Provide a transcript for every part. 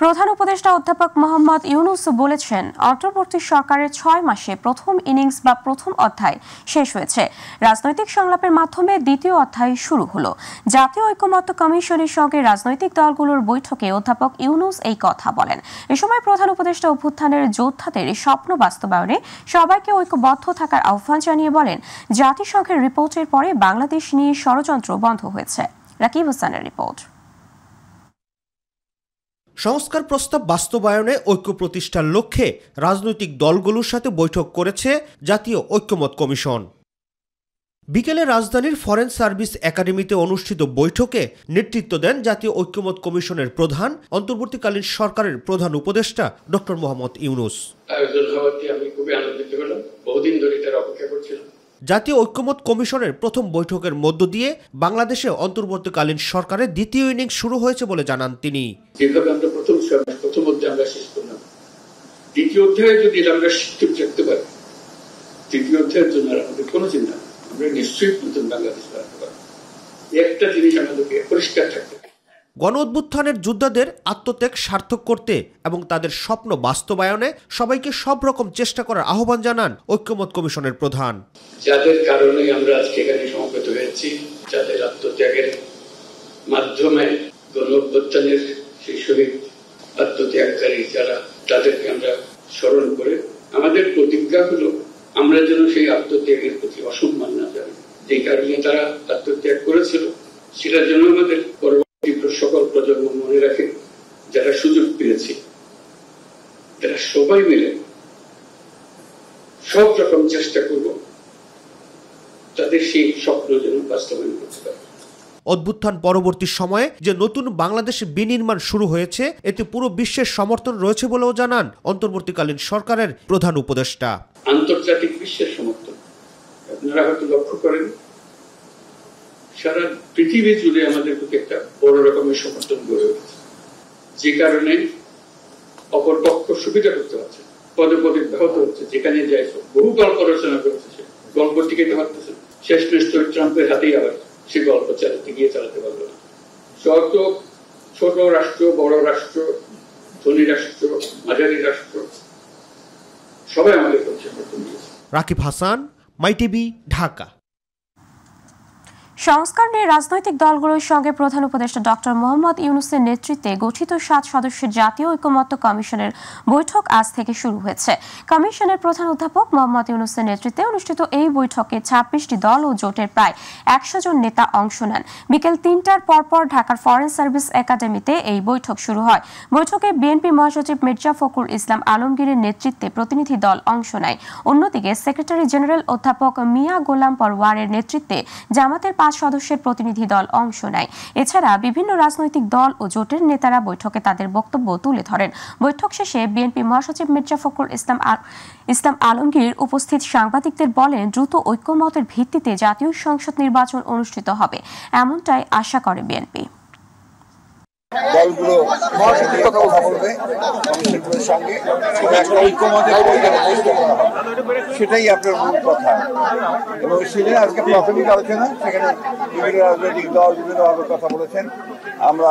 প্রধান উপদেষ্টা অধ্যাপক মোহাম্মদ ইউনূস বলেছেন, অন্তর্বর্তী সরকারের ৬ মাসে প্রথম ইনিংস বা প্রথম অধ্যায় শেষ হয়েছে। রাজনৈতিক সংলাপের মাধ্যমে দ্বিতীয় অধ্যায় শুরু হলো। জাতীয় ঐকমত্য কমিশনের সঙ্গে রাজনৈতিক দলগুলোর বৈঠকে অধ্যাপক ইউনূস এই কথা বলেন। এ সময় প্রধান উপদেষ্টা অভ্যুত্থানের যোদ্ধাদের স্বপ্ন বাস্তবায়নে সবাইকে ঐক্যবদ্ধ থাকার আহ্বান জানিয়ে বলেন, জাতিসংঘের রিপোর্টের পরে বাংলাদেশ নিয়ে ষড়যন্ত্র বন্ধ হয়েছে। রাকিব হোসেনের রিপোর্ট। সংস্কার প্রস্তাব বাস্তবায়নে ঐক্য প্রতিষ্ঠার লক্ষ্যে রাজনৈতিক দলগুলোর সাথে বৈঠক করেছে জাতীয় ঐকমত্য কমিশন। বিকেলে রাজধানীর ফরেন সার্ভিস একাডেমিতে অনুষ্ঠিত বৈঠকে নেতৃত্ব দেন জাতীয় ঐকমত্য কমিশনের প্রধান, অন্তর্বর্তীকালীন সরকারের প্রধান উপদেষ্টা ডক্টর মোহাম্মদ ইউনূস। আমি খুবই আনন্দিত হলাম, বহুদিন ধরে এটার অপেক্ষা করছিলাম। জাতীয় ঐকমত্য কমিশনের প্রথম বৈঠকের মধ্য দিয়ে বাংলাদেশে অন্তর্বর্তীকালীন সরকারের দ্বিতীয় ইনিংস শুরু হয়েছে বলে জানান তিনি। যেভাবে আমরা প্রথম অধ্যায় আমরা শেষ করলাম, দ্বিতীয় অধ্যায়ে যদি আমরা শিক্ষিত রাখতে পারি, তৃতীয় অধ্যায়ের জন্য আমাদের কোনো চিন্তা নেই, আমরা নিশ্চয়ই নতুন বাংলাদেশ বানাতে পারবো। একটা জিনিস আমাদেরকে পরিষ্কার থাকতে হবে, গণ অভ্যুত্থানের যোদ্ধাদের আত্মত্যাগ সার্থক করতে এবং তাদের স্বপ্ন বাস্তবায়নে সবাইকে সব রকম চেষ্টা করার আহ্বান জানান ঐকমত্য কমিশনের প্রধান। যাদের কারণে আমরা আজকে এখানে সমবেত হয়েছি, যাদের আত্মত্যাগের মাধ্যমে গণ অভ্যুত্থানের সেই শহীদ আত্মত্যাগকারী যারা, তাদেরকে আমরা স্মরণ করে আমাদের প্রতিজ্ঞা হলো আমরা যেন সেই আত্মত্যাগের প্রতি অসম্মান না জানি। যে কারণে তারা আত্মত্যাগ করেছিল সেটার জন্য আমাদের সকল প্রজন্ম মনে রাখে, যারা সুযোগ পেয়েছে তারা সবাই মিলে সব রকম চেষ্টা করব তাদের সেই স্বপ্ন যেন বাস্তবায়ন করতে পারে। অভ্যুত্থান পরবর্তী সময়ে যে নতুন বাংলাদেশে বিনির্মাণ শুরু হয়েছে, এতে পুরো বিশ্বের সমর্থন রয়েছে বলেও জানান অন্তর্বর্তীকালীন সরকারের প্রধান উপদেষ্টা। আন্তর্জাতিক বিশ্বের সমর্থন আপনারা হয়তো লক্ষ্য করেন, সারা পৃথিবী জুড়ে আমাদের প্রতি একটা বড় রকমের সমর্থন গড়ে উঠেছে, যে কারণে অপরপক্ষ সুবিধা করতে পারছে, পদে পদে ব্যাহত হচ্ছে। যেখানে যাই বহু গল্প রচনা করেছে, গল্প টিকাতে পারতেছে, শেষমেশ ট্রাম্পের হাতেই আবার সে গল্প চালাতে পারলো না। যত ছোট রাষ্ট্র, বড় রাষ্ট্র, ধনী রাষ্ট্র, মাঝারি রাষ্ট্র, সবাই আমাদের সমর্থন দিয়েছে। রাকিব হাসান, মাই টিভি, ঢাকা। সংস্কার নিয়ে রাজনৈতিক দলগুলোর সঙ্গে প্রধান উপদেষ্টা ডক্টর মোহাম্মদ ইউনূসের নেতৃত্বে গঠিত 7 সদস্যের জাতীয় ঐকমত্য কমিশনের বৈঠক আজ থেকে শুরু হয়েছে। কমিশনের প্রধান অধ্যাপক মোহাম্মদ ইউনূসের নেতৃত্বে অনুষ্ঠিত এই বৈঠকে 26টি দল ও জোটের প্রায় 100 জন নেতা অংশ নেন। বিকেল 3টার পরপর ঢাকার ফরেন সার্ভিস একাডেমিতে এই বৈঠক শুরু হয়। বৈঠকে বিএনপি মহাসচিব মির্জা ফখরুল ইসলাম আলমগীরের নেতৃত্বে প্রতিনিধি দল অংশ নেয়। অন্যদিকে সেক্রেটারি জেনারেল অধ্যাপক মিয়া গোলাম পরওয়ারের নেতৃত্বে জামাতের 5 সদস্যের প্রতিনিধি দল অংশ নেয়। এছাড়া বিভিন্ন রাজনৈতিক দল ও জোটের নেতারা বৈঠকে তাদের বক্তব্য তুলে ধরেন। বৈঠক শেষে বিএনপি মহাসচিব মির্জা ফখরুল ইসলাম আলমগীর উপস্থিত সাংবাদিকদের বলেন, দ্রুত ঐক্যমতের ভিত্তিতে জাতীয় সংসদ নির্বাচন অনুষ্ঠিত হবে, এমনটাই আশা করে বিএনপি। দলগুলো কথা বলবে কমিশনগুলোর সঙ্গে, সেটাই আপনার মূল কথা। এবং সেখানে আজকে প্রাথমিক আলোচনা, সেখানে বিভিন্ন রাজনৈতিক দল বিভিন্নভাবে কথা বলেছেন। আমরা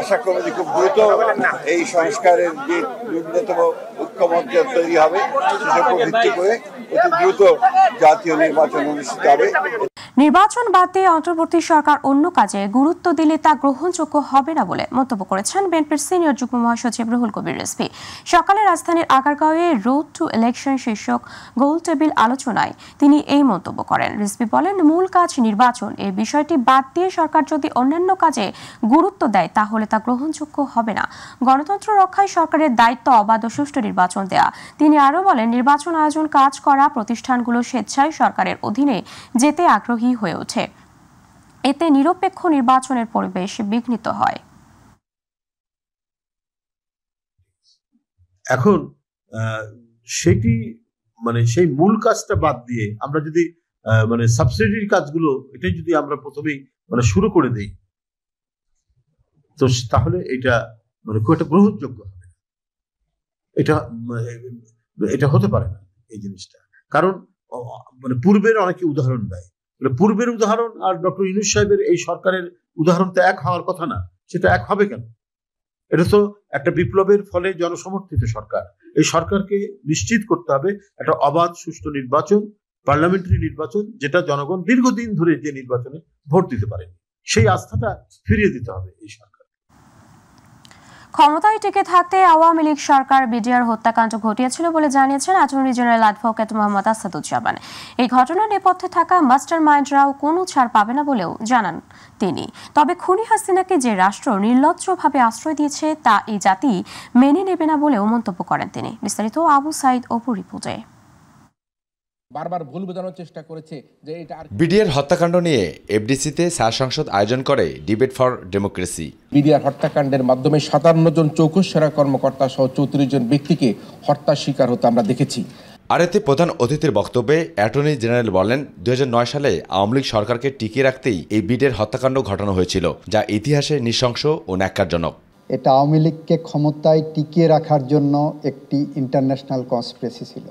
আশা করি যে খুব দ্রুত এই সংস্কারের যে ন্যূনতম ঐক্যমত তৈরি হবে, সেটার উপর ভিত্তি করে অতি দ্রুত জাতীয় নির্বাচন অনুষ্ঠিত হবে। নির্বাচন বাদ দিয়ে অন্তর্বর্তী সরকার অন্য কাজে গুরুত্ব দিলে তা গ্রহণযোগ্য হবে না বলে মন্তব্য করেছেন বিএনপির সিনিয়র যুগ্ম মহাসচিব রুহুল কবির রিজভী। সকালে রাজধানীর আগারগাঁওয়ে রোড টু ইলেকশন শীর্ষক গোল টেবিল আলোচনায় তিনি এই মন্তব্য করেন। রিজভী বলেন, মূল কাজ নির্বাচন, এই বিষয়টি বাদ দিয়ে সরকার যদি অন্যান্য কাজে গুরুত্ব দেয় তাহলে তা গ্রহণযোগ্য হবে না। গণতন্ত্র রক্ষায় সরকারের দায়িত্ব অবাধ ও সুষ্ঠু নির্বাচন দেয়া। তিনি আরও বলেন, নির্বাচন আয়োজন কাজ করা প্রতিষ্ঠানগুলো স্বেচ্ছায় সরকারের অধীনে যেতে আগ্রহী হয়ে ওঠে, এতে নিরপেক্ষ নির্বাচনের পরিবেশ বিঘ্নিত হয়। এখন সেটি সেই মূল কাজটা বাদ দিয়ে আমরা যদি সাবসিডির কাজগুলো এটাই যদি আমরা প্রথমেই শুরু করে দেই, তো তাহলে এটা খুব একটা গ্রহণযোগ্য হবে। এটা হতে পারে না এই জিনিসটা, কারণ পূর্বের অনেকে উদাহরণ দেয়, পূর্বের উদাহরণ আর ডক্টর ইউনূস সাহেবের এই সরকারের উদাহরণ তো এক হওয়ার কথা না। সেটা এক হবে কেন? এটা তো একটা বিপ্লবের ফলে জনসমর্থিত সরকার। এই সরকারকে নিশ্চিত করতে হবে একটা অবাধ সুষ্ঠু নির্বাচন, পার্লামেন্টারি নির্বাচন, যেটা জনগণ দীর্ঘদিন ধরে যে নির্বাচনে ভোট দিতে পারেনি, সেই আস্থাটা ফিরিয়ে দিতে হবে এই সরকার। ক্ষমতায় টিকে থাকতে আওয়ামী লীগ সরকার বিডিআর হত্যাকাণ্ড ঘটিয়েছিল বলে জানিয়েছেন attorney general advocate Mohammad Asaduzzaman. এই ঘটনার নেপথ্যে থাকা মাস্টার মাইন্ডরাও কোনো ছাড় পাবে না বলেও জানান তিনি। তবে খুনি হাসিনাকে যে রাষ্ট্র নির্লজ্জভাবে আশ্রয় দিয়েছে তা এই জাতি মেনে নেবে না বলেও মন্তব্য করেন তিনি। বিস্তারিত আবু সাইদ অপু রিপোর্টে। বারবার ভুল বোঝানোর চেষ্টা করেছে যে এটা বিডিআর হত্যাকাণ্ড নিয়ে এফডিসিতে সার সংসদ আয়োজন করে ডিবেট ফর ডেমোক্রেসি। বিডিআর হত্যাকাণ্ডের মাধ্যমে 57 জন চৌকস সেরা কর্মকর্তা সহ 34 জন ব্যক্তিকে হত্যার শিকার হতে আমরা দেখেছি। আর এতে প্রধান অতিথির বক্তব্যে অ্যাটর্নি জেনারেল বলেন, 2009 সালে আওয়ামী লীগ সরকারকে টিকিয়ে রাখতেই এই বিডিআর হত্যাকাণ্ড ঘটানো হয়েছিল, যা ইতিহাসে নৃশংস ও ন্যাক্কারজনক। এটা আওয়ামী লীগকে ক্ষমতায় টিকিয়ে রাখার জন্য একটি ইন্টারন্যাশনাল কনস্পিরেসি ছিল।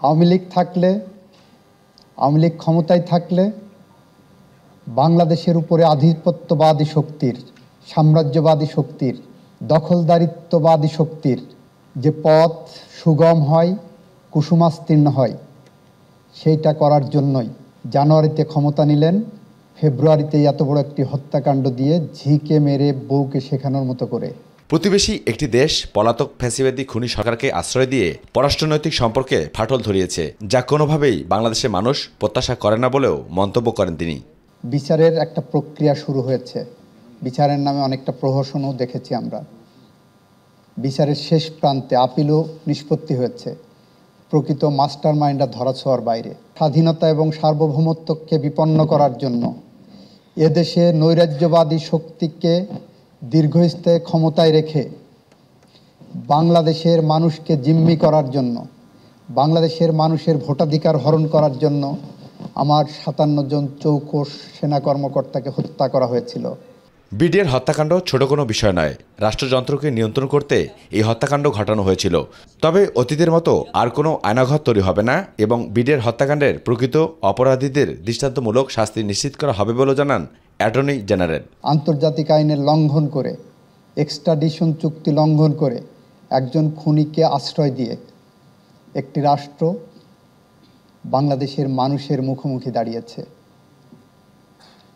আওয়ামী লীগ ক্ষমতায় থাকলে বাংলাদেশের উপরে আধিপত্যবাদী শক্তির, সাম্রাজ্যবাদী শক্তির, দখলদারিত্ববাদী শক্তির যে পথ সুগম হয়, কুসুমাস্তীর্ণ হয়, সেইটা করার জন্যই জানুয়ারিতে ক্ষমতা নিলেন, ফেব্রুয়ারিতে এত বড় একটি হত্যাকাণ্ড দিয়ে ঝিকে মেরে বউকে শেখানোর মতো করে। প্রতিবেশী একটি দেশ পলাতক ফ্যাসিবাদী খুনি সরকারকে আশ্রয় দিয়ে পররাষ্ট্রনৈতিক সম্পর্কে ফাটল ধরিয়েছে, যা কোনোভাবেই বাংলাদেশের মানুষ প্রত্যাশা করে না বলেও মন্তব্য করেন তিনি। বিচারের একটা প্রক্রিয়া শুরু হয়েছে, বিচারের নামে অনেকটা প্রহসনও দেখেছি আমরা। বিচারের শেষ প্রান্তে আপিলও নিষ্পত্তি হয়েছে। প্রকৃত মাস্টার মাইন্ডরা ধরাছোঁয়ার বাইরে। স্বাধীনতা এবং সার্বভৌমত্বকে বিপন্ন করার জন্য এদেশে নৈরাজ্যবাদী শক্তিকে দীর্ঘস্থায়ী ক্ষমতায় রেখে বাংলাদেশের মানুষকে জিম্মি করার জন্য, বাংলাদেশের মানুষের ভোটাধিকার হরণ করার জন্য আমার 57 জন চৌকস সেনা কর্মকর্তাকে হত্যা করা হয়েছিল। বিডিআর হত্যাকাণ্ড ছোট কোনো বিষয় নয়। রাষ্ট্রযন্ত্রকে নিয়ন্ত্রণ করতে এই হত্যাকাণ্ড ঘটানো হয়েছিল। তবে অতীতের মতো আর কোনো আয়নাঘর তৈরি হবে না এবং বিডিআর হত্যাকাণ্ডের প্রকৃত অপরাধীদের দৃষ্টান্তমূলক শাস্তি নিশ্চিত করা হবে বলে জানান অ্যাটর্নি জেনারেল। আন্তর্জাতিক আইনের লঙ্ঘন করে, এক্সট্রাডিশন চুক্তি লঙ্ঘন করে একজন খুনিকে আশ্রয় দিয়ে একটি রাষ্ট্র বাংলাদেশের মানুষের মুখোমুখি দাঁড়িয়েছে।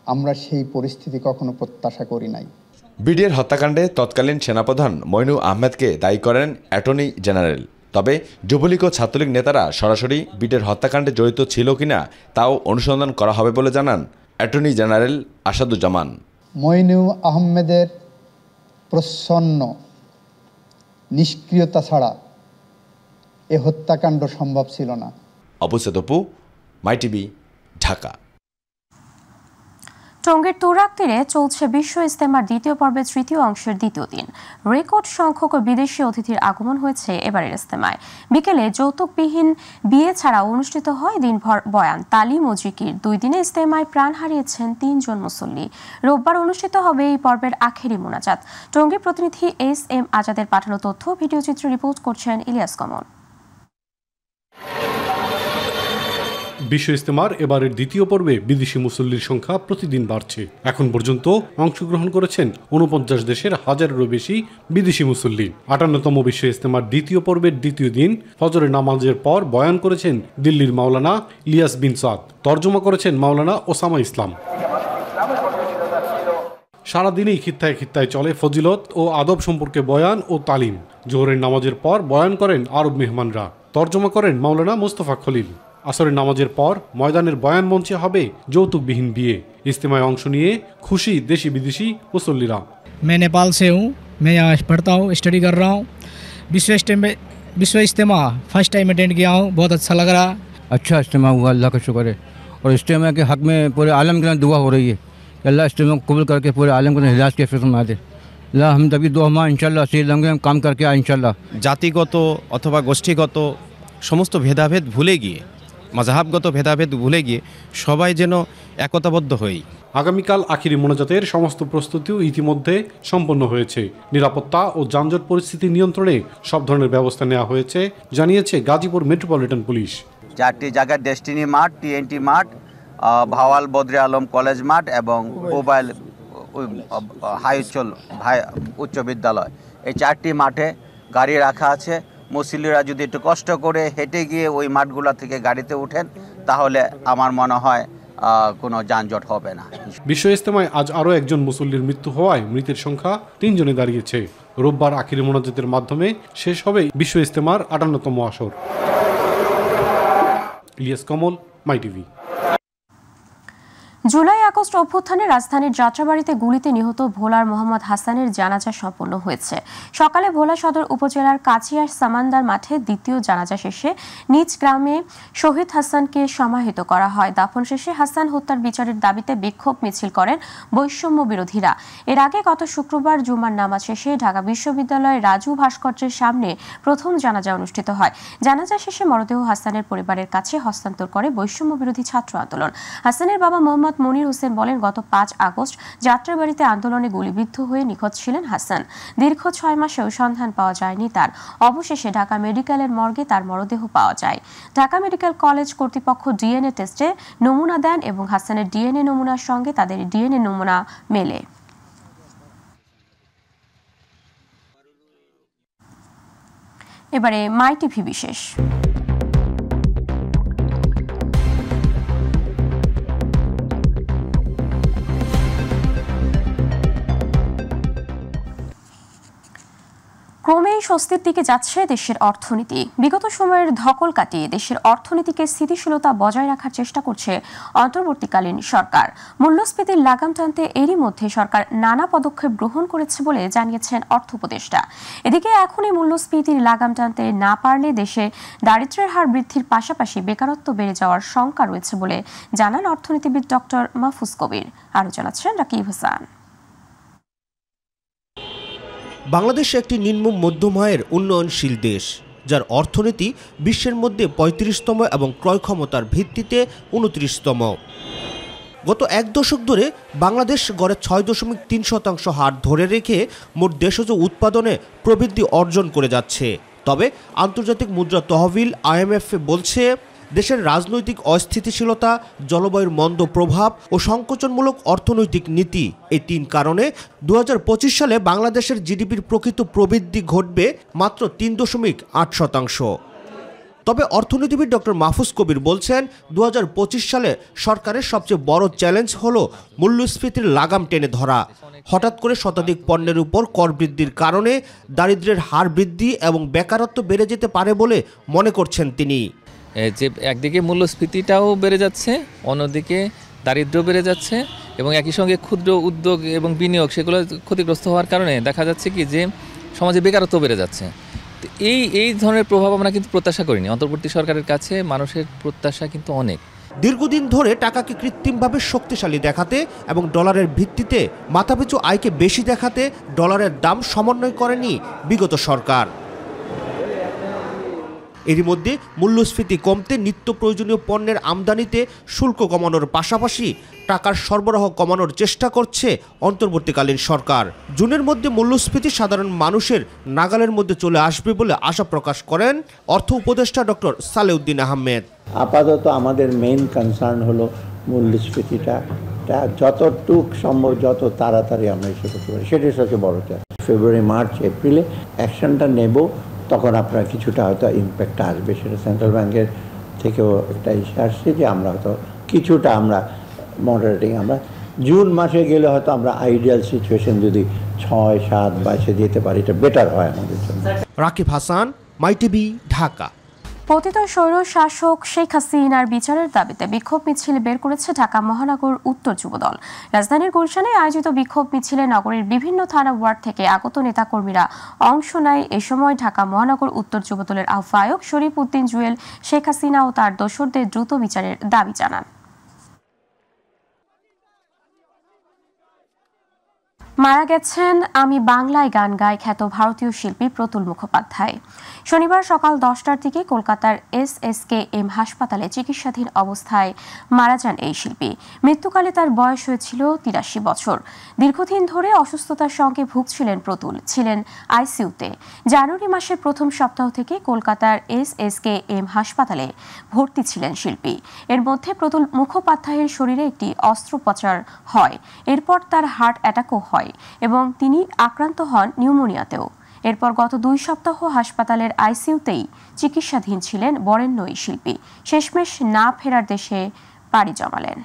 আমরা সেই পরিস্থিতি কখনো প্রত্যাশা করি নাই। বিডিআর হত্যাকাণ্ডে তৎকালীন সেনাপ্রধান মইনু আহমেদকে দায়ী করেন অ্যাটর্নি জেনারেল। তবে যুবলীগ ও ছাত্রলীগ নেতারা সরাসরি বিডিআর হত্যাকাণ্ডে জড়িত ছিল কিনা তাও অনুসন্ধান করা হবে বলে জানান অ্যাটর্নি জেনারেল আসাদুজ্জামান। মইনু আহমেদের প্রচ্ছন্ন নিষ্ক্রিয়তা ছাড়া এ হত্যাকাণ্ড সম্ভব ছিল না। আবু সাইদ অপু, মাই টিভি, ঢাকা। টঙ্গীর তুরাগ তীরে চলছে বিশ্ব ইজতেমার দ্বিতীয় পর্বের তৃতীয় অংশের দ্বিতীয় দিন। রেকর্ড সংখ্যক বিদেশি অতিথির আগমন হয়েছে এবারের ইজতেমায়। বিকেলে যৌতুকবিহীন বিয়ে ছাড়া অনুষ্ঠিত হয় দিনভর বয়ান, তালিম ও জিকির। 2 দিনে ইজতেমায় প্রাণ হারিয়েছেন 3 জন মুসল্লি। রোববার অনুষ্ঠিত হবে এই পর্বের আখেরি মোনাজাত। টঙ্গী প্রতিনিধি SM আজাদের পাঠানো তথ্য ভিডিওচিত্র রিপোর্ট করছেন ইলিয়াস কমল। বিশ্ব ইজতেমার এবারের দ্বিতীয় পর্বে বিদেশি মুসল্লির সংখ্যা প্রতিদিন বাড়ছে। এখন পর্যন্ত অংশগ্রহণ করেছেন 49 দেশের হাজারেরও বেশি বিদেশি মুসল্লি। 58তম বিশ্ব ইজতেমার দ্বিতীয় পর্বের দ্বিতীয় দিন ফজরের নামাজের পর বয়ান করেছেন দিল্লির মাওলানা ইলিয়াস বিন সাদ, তর্জমা করেছেন মাওলানা ওসামা ইসলাম। সারাদিনই খিত্তায় খিত্তায় চলে ফজিলত ও আদব সম্পর্কে বয়ান ও তালিম। জোহরের নামাজের পর বয়ান করেন আরব মেহমানরা, তর্জমা করেন মাওলানা মুস্তফা খলিল। আসরের নামাজের পর ময়দানের বয়ান মঞ্চে হবে যৌতুকবিহীন বিয়ে। ইজতেমায় অংশ নিয়ে খুশি দেশি বিদেশি মুসল্লিরা। मैं नेपाल से हूँ, मैं यहाँ पढ़ता हूँ, स्टडी कर रहा हूँ। विश्व इज्तिमा फर्स्ट टाइम अटेंड किया हूँ, बहुत अच्छा लग रहा। अच्छा इज्तिमा हुआ, अल्लाह का शुक्र है। और इज्तिमा के हक़ में पूरे आलम के लिए दुआ हो रही है कि अल्लाह इज्तिमा को कबूल करके पूरे आलम को हिदायत के फैसला दे। अल्लाह हम तभी दुआ हुआ इंशाल्लाह सही लंगे हम काम करके आए इंशाल्लाह। জাতিগত অথবা গোষ্ঠীগত সমস্ত ভেদাভেদ ভুলে গিয়ে, মাযহাবগত ভেদাভেদ ভুলে গিয়ে সবাই যেন একতাবদ্ধ হই। আগামীকাল আখিরি মোনাজাতের সমস্ত প্রস্তুতিও ইতিমধ্যে সম্পন্ন হয়েছে। নিরাপত্তা ও যানজট পরিস্থিতি নিয়ন্ত্রণে সব ধরনের ব্যবস্থা নেওয়া হয়েছে, জানিয়েছে গাজীপুর মেট্রোপলিটন পুলিশ। 4টি জায়গায় ডেস্টিনি মাঠ, TNT মাঠ, ভাওয়াল বদরে আলম কলেজ মাঠ এবং মোবাইল উচ্চ বিদ্যালয়, এই 4টি মাঠে গাড়ি রাখা আছে। মুসল্লিরা যদি একটু কষ্ট করে হেঁটে গিয়ে ওই মাঠগুলো থেকে গাড়িতে উঠেন তাহলে আমার মনে হয় কোনো যানজট হবে না। বিশ্ব ইজতেমায় আজ আরও একজন মুসল্লির মৃত্যু হওয়ায় মৃতের সংখ্যা 3 জনে দাঁড়িয়েছে। রোববার আখিরি মোনাজাতের মাধ্যমে শেষ হবে বিশ্ব ইজতেমার 58তম আসর। ইলিয়াস কমল, মাই টিভি। জুলাই আগস্ট অভ্যুত্থানে রাজধানীর যাত্রাবাড়িতে গুলিতে নিহত ভোলার মোহাম্মদ হাসানের জানাজা সম্পন্ন হয়েছে। সকালে ভোলা সদর উপজেলার কাছিয়ার সামান্দার মাঠে দ্বিতীয় জানাজা শেষে নিজ গ্রামে শহীদ হাসানকে সমাহিত করা হয়। দাফন শেষে হাসান হত্যার বিচারের দাবিতে বিক্ষোভ মিছিল করেন বৈষম্য বিরোধীরা। এর আগে গত শুক্রবার জুমার নামাজ শেষে ঢাকা বিশ্ববিদ্যালয়ের রাজু ভাস্কর্যের সামনে প্রথম জানাজা অনুষ্ঠিত হয়। জানাজা শেষে মরদেহ হাসানের পরিবারের কাছে হস্তান্তর করে বৈষম্য বিরোধী ছাত্র আন্দোলন। হাসানের বাবা মোহাম্মদ মনির হোসেন বলেন, গত 5 আগস্ট যাত্রাবাড়িতে আন্দোলনে গুলিবিদ্ধ হয়ে নিখোঁজ ছিলেন হাসান। দীর্ঘ 6 মাসেও সন্ধান পাওয়া যায়নি তার। অবশেষে ঢাকা মেডিকেলের মর্গে তার মরদেহ পাওয়া যায়। ঢাকা মেডিকেল কলেজ কর্তৃপক্ষ ডিএনএ টেস্টে নমুনা দেন এবং হাসানের ডিএনএ নমুনার সঙ্গে তাদের ডিএনএ নমুনা মেলে। এবারে মাই টিভি বিশেষ। ক্রমেই স্বস্তির দিকে যাচ্ছে দেশের অর্থনীতি। বিগত সময়ের ধকল কাটিয়ে দেশের অর্থনীতিকে স্থিতিশীলতা বজায় রাখার চেষ্টা করছে অন্তর্বর্তীকালীন সরকার। মূল্যস্ফীতির লাগাম টানতে এরই মধ্যে সরকার নানা পদক্ষেপ গ্রহণ করেছে বলে জানিয়েছেন অর্থ উপদেষ্টা। এদিকে এখনই মূল্যস্ফীতির লাগাম টানতে না পারলে দেশে দারিদ্র্যের হার বৃদ্ধির পাশাপাশি বেকারত্ব বেড়ে যাওয়ার শঙ্কা রয়েছে বলে জানান অর্থনীতিবিদ ডক্টর মাহফুজ কবির। আরও জানাচ্ছেন রাকিব হাসান। বাংলাদেশ একটি নিম্ন মধ্যম আয়ের উন্নয়নশীল দেশ, যার অর্থনীতি বিশ্বের মধ্যে 35তম এবং ক্রয় ক্ষমতার ভিত্তিতে 29তম। গত 1 দশক ধরে বাংলাদেশ গড়ে 6.3% হার ধরে রেখে মোট দেশজ উৎপাদনে প্রবৃদ্ধি অর্জন করে যাচ্ছে। তবে আন্তর্জাতিক মুদ্রা তহবিল IMF বলছে, দেশের রাজনৈতিক অস্থিতিশীলতা, জলবায়ুর মন্দ প্রভাব ও সংকোচনমূলক অর্থনৈতিক নীতি, এই 3 কারণে 2025 সালে বাংলাদেশের জিডিপির প্রকৃত প্রবৃদ্ধি ঘটবে মাত্র 3.8%। তবে অর্থনীতিবিদ ডক্টর মাহফুজ কবির বলছেন, 2025 সালে সরকারের সবচেয়ে বড় চ্যালেঞ্জ হলো মূল্যস্ফীতির লাগাম টেনে ধরা। হঠাৎ করে শতাধিক পণ্যের উপর কর বৃদ্ধির কারণে দারিদ্র্যের হার বৃদ্ধি এবং বেকারত্ব বেড়ে যেতে পারে বলে মনে করছেন তিনি। যে একদিকে মূল্যস্ফীতিটাও বেড়ে যাচ্ছে, অন্যদিকে দারিদ্র্য বেড়ে যাচ্ছে এবং একই সঙ্গে ক্ষুদ্র উদ্যোগ এবং বিনিয়োগ সেগুলো ক্ষতিগ্রস্ত হওয়ার কারণে দেখা যাচ্ছে কি যে সমাজে বেকারত্ব বেড়ে যাচ্ছে। তো এই ধরনের প্রভাব আমরা কিন্তু প্রত্যাশা করিনি। অন্তর্বর্তী সরকারের কাছে মানুষের প্রত্যাশা কিন্তু অনেক। দীর্ঘদিন ধরে টাকাকে কৃত্রিমভাবে শক্তিশালী দেখাতে এবং ডলারের ভিত্তিতে মাথাপিছু আয়কে বেশি দেখাতে ডলারের দাম সমন্বয় করেনি বিগত সরকার। এরই মধ্যে মূল্যস্ফীতি কমতে নিত্য প্রয়োজনীয় পণ্যের আমদানিতে শুল্ক কমানোর পাশাপাশি টাকার সরবরাহ কমানোর চেষ্টা করছে অন্তর্বর্তীকালীন সরকার। জুনের মধ্যে মূল্যস্ফীতি সাধারণ মানুষের নাগালের মধ্যে চলে আসবে বলে আশা প্রকাশ করেন অর্থ উপদেষ্টা ডক্টর সালেউদ্দিন আহমেদ। আপাতত আমাদের মেইন কনসার্ন হলো মূল্যস্ফীতিটা যতটুক সম্ভব যত তাড়াতাড়ি আমরা এসে করতে পারি, সেটাই সবচেয়ে বড় চ্যালেঞ্জ। ফেব্রুয়ারি, মার্চ, এপ্রিলে অ্যাকশনটা নেব, তখন আপনার কিছুটা হয়তো ইম্প্যাক্ট আসবে। সেটা সেন্ট্রাল ব্যাংকের থেকেও একটা ইস্যু আসছে যে আমরা হয়তো কিছুটা আমরা মডারেটিং, আমরা জুন মাসে গেলে হয়তো আমরা আইডিয়াল সিচুয়েশন যদি 6-7 বাইসে যেতে পারি, এটা বেটার হয় আমাদের জন্য। রাকিব হাসান, মাই টিভি, ঢাকা। পতিত স্বৈর শাসক শেখ হাসিনার বিচারের দাবিতে বিক্ষোভ মিছিল বের করেছে ঢাকা মহানগর উত্তর যুবদল। রাজধানীর গুলশানে আয়োজিত বিক্ষোভ মিছিলে নগরীর বিভিন্ন থানা ওয়ার্ড থেকে আগত নেতাকর্মীরা অংশ নেয়। এ সময় ঢাকা মহানগর উত্তর যুবদলের আহ্বায়ক শরীফ উদ্দিন জুয়েল শেখ হাসিনা ও তার দোসরদের দ্রুত বিচারের দাবি জানান। মারা গেছেন আমি বাংলায় গান গাই খ্যাত ভারতীয় শিল্পী প্রতুল মুখোপাধ্যায়। শনিবার সকাল 10টার দিকে কলকাতার SSKM হাসপাতালে চিকিৎসাধীন অবস্থায় মারা যান এই শিল্পী। মৃত্যুকালে তার বয়স হয়েছিল 83 বছর। দীর্ঘদিন ধরে অসুস্থতার সঙ্গে ভুগছিলেন প্রতুল, ছিলেন আইসিইউতে। জানুয়ারি মাসের প্রথম সপ্তাহ থেকে কলকাতার SSKM হাসপাতালে ভর্তি ছিলেন শিল্পী। এর মধ্যে প্রতুল মুখোপাধ্যায়ের শরীরে একটি অস্ত্রোপচার হয়। এরপর তার হার্ট অ্যাটাকও হয় এবং তিনি আক্রান্ত হন নিউমোনিয়াতেও। এরপর গত 2 সপ্তাহ হাসপাতালের আইসিইউতেই চিকিৎসাধীন ছিলেন বরেণ্য এই শিল্পী। শেষমেশ না ফেরার দেশে পাড়ি জমালেন।